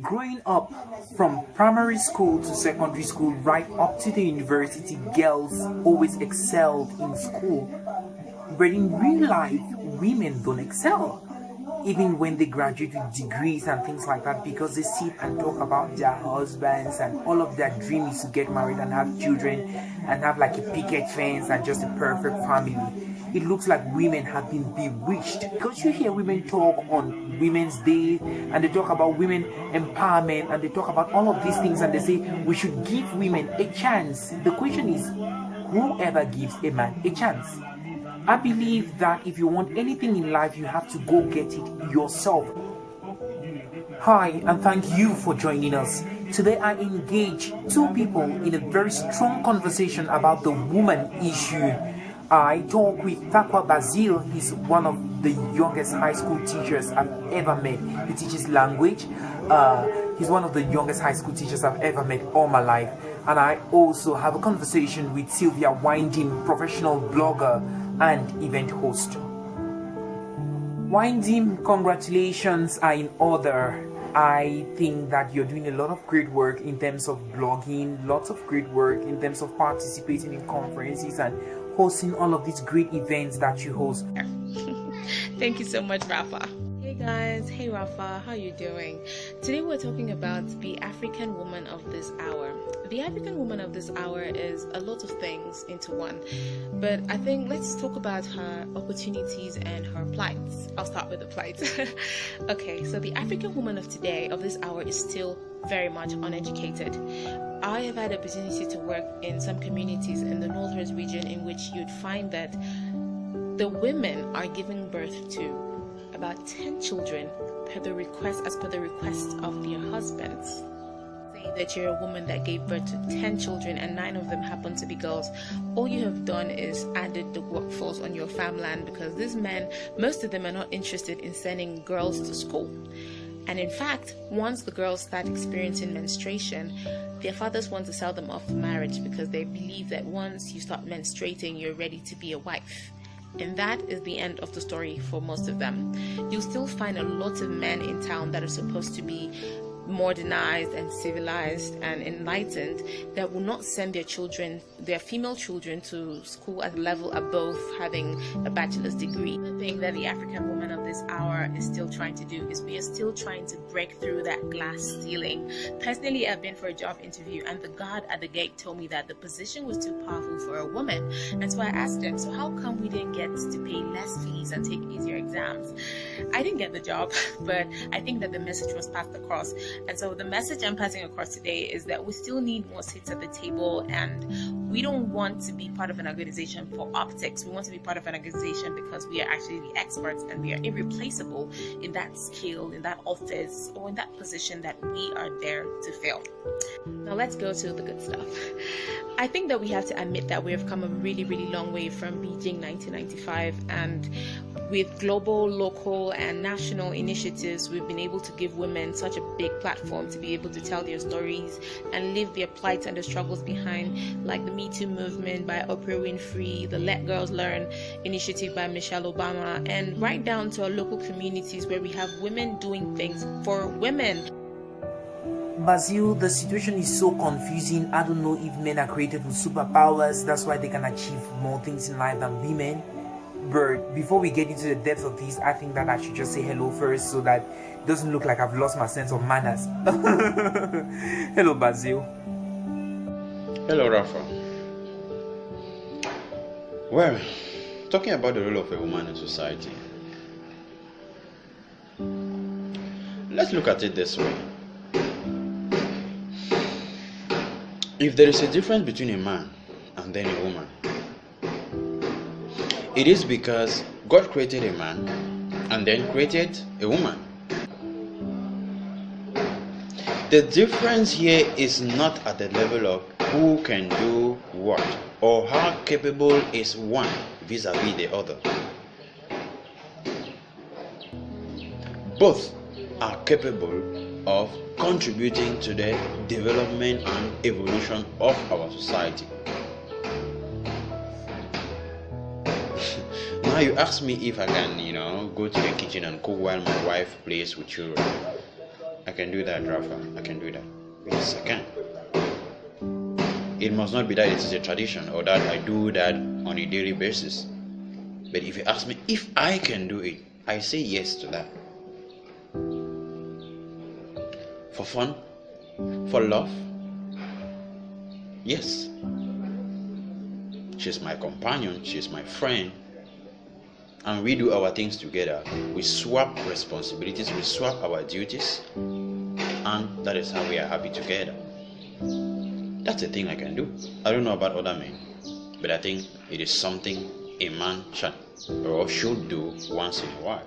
Growing up from primary school to secondary school, right up to the university, girls always excelled in school. But in real life, women don't excel. Even when they graduate with degrees and things like that, because they sit and talk about their husbands and all of their dream is to get married and have children and have like a picket fence and just a perfect family. It looks like women have been bewitched, because you hear women talk on Women's Day and they talk about women empowerment and they talk about all of these things and they say we should give women a chance. The question is, whoever gives a man a chance? I believe that if you want anything in life, you have to go get it yourself. Hi, and thank you for joining us. Today I engage two people in a very strong conversation about the woman issue. I talk with Basile. He's one of the youngest high school teachers I've ever met. He teaches language. He's one of the youngest high school teachers I've ever met all my life. And I also have a conversation with Sylvia, professional blogger and event host. Windim, congratulations are in order. I think that you're doing a lot of great work in terms of blogging, lots of great work in terms of participating in conferences and hosting all of these great events that you host. Thank you so much, Rapha. Hey guys, hey Rapha, how you doing? Today we're talking about the African woman of this hour. The African woman of this hour is a lot of things into one, but I think let's talk about her opportunities and her plights. I'll start with the plight. Okay, so the African woman of today, of this hour, is still very much uneducated. I have had the opportunity to work in some communities in the Northwest region in which you'd find that the women are giving birth to about 10 children as per the request of their husbands. Say that you're a woman that gave birth to 10 children and 9 of them happen to be girls. All you have done is added the workforce on your farmland, because these men, most of them are not interested in sending girls to school. And in fact, once the girls start experiencing menstruation, their fathers want to sell them off for marriage, because they believe that once you start menstruating, you're ready to be a wife. And that is the end of the story for most of them. You'll still find a lot of men in town that are supposed to be modernized and civilized and enlightened, that will not send their female children to school at a level above having a bachelor's degree. The thing that the African woman of this hour is still trying to do is we are still trying to break through that glass ceiling. Personally, I've been for a job interview and the guard at the gate told me that the position was too powerful for a woman, and so I asked him, so how come we didn't get to pay less fees and take easier exams? I didn't get the job, but I think that the message was passed across. And so the message I'm passing across today is that we still need more seats at the table, and we don't want to be part of an organization for optics. We want to be part of an organization because we are actually the experts and we are irreplaceable in that skill, in that office, or in that position that we are there to fill. Now let's go to the good stuff. I think that we have to admit that we have come a really, really long way from Beijing 1995, and with global, local, and national initiatives, we've been able to give women such a big platform to be able to tell their stories and live their plight and the struggles behind, like the Me Too movement by Oprah Winfrey, the Let Girls Learn initiative by Michelle Obama, and right down to our local communities where we have women doing things for women. Basile, the situation is so confusing. I don't know if men are created with superpowers, that's why they can achieve more things in life than women. But before we get into the depths of this, I think that I should just say hello first so that it doesn't look like I've lost my sense of manners. Hello, Basile. Hello, Rapha. Well, talking about the role of a woman in society, let's look at it this way. If there is a difference between a man and then a woman, it is because God created a man and then created a woman. The difference here is not at the level of who can do what or how capable is one vis-a-vis the other. Both are capable of contributing to the development and evolution of our society. Now you ask me if I can, go to the kitchen and cook while my wife plays with children. I can do that, Rapha. I can do that. Yes, I can. It must not be that it is a tradition or that I do that on a daily basis. But if you ask me if I can do it, I say yes to that. For fun? For love? Yes. She's my companion, she's my friend, and we do our things together. We swap responsibilities, we swap our duties, and that is how we are happy together. That's a thing I can do. I don't know about other men, but I think it is something a man should do once in a while.